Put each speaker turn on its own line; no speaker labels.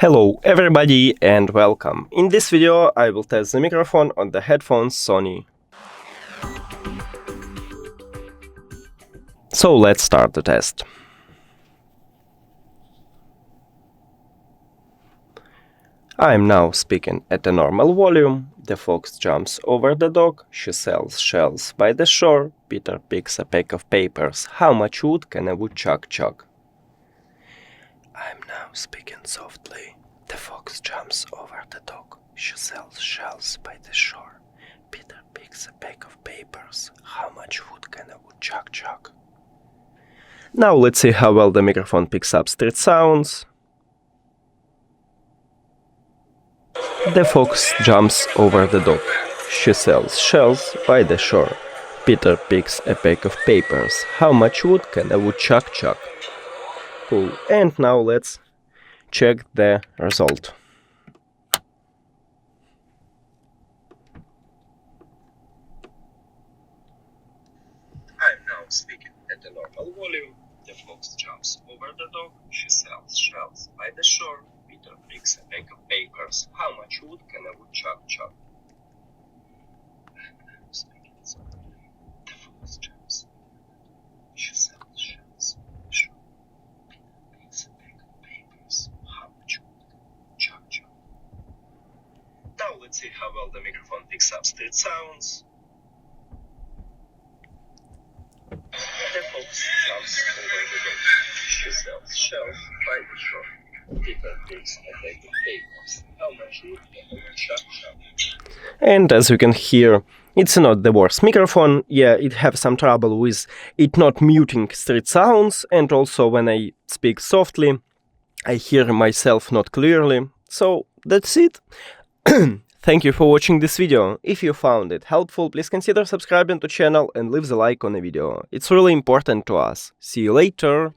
Hello everybody and welcome. In this video I will test the microphone on the headphones Sony. So let's start the test. I am now speaking at a normal volume. The fox jumps over the dog, she sells shells by the shore, Peter picks a pack of papers, how much wood can a woodchuck chuck? I am now speaking softly. The fox jumps over the dog, she sells shells by the shore, Peter picks a pack of papers, how much wood can a woodchuck chuck? Now let's see how well the microphone picks up street sounds. The fox jumps over the dog. She sells shells by the shore. Peter picks a pack of papers. How much wood can a woodchuck chuck? Cool. And now let's check the result.
I'm now speaking at a normal volume. The fox jumps over the dog. She sells shells by the shore. Peter picks a pack of papers. How much wood can a woodchuck chuck? I'm now speaking softly. The fox jumps over the dog. She sells shells by the shore. Peter picks a pack of papers. How much wood can a woodchuck chuck? Now let's see how well the microphone picks up street sounds. The fox jumps over the dog. She sells shells by the shore. Peter picks a pack of papers. How much wood can a woodchuck chuck?
And as you can hear, it's not the worst microphone. Yeah, it has some trouble with it not muting street sounds, and also when I speak softly, I hear myself not clearly. So that's it. Thank you for watching this video. If you found it helpful, please consider subscribing to the channel and leave the like on the video. It's really important to us. See you later!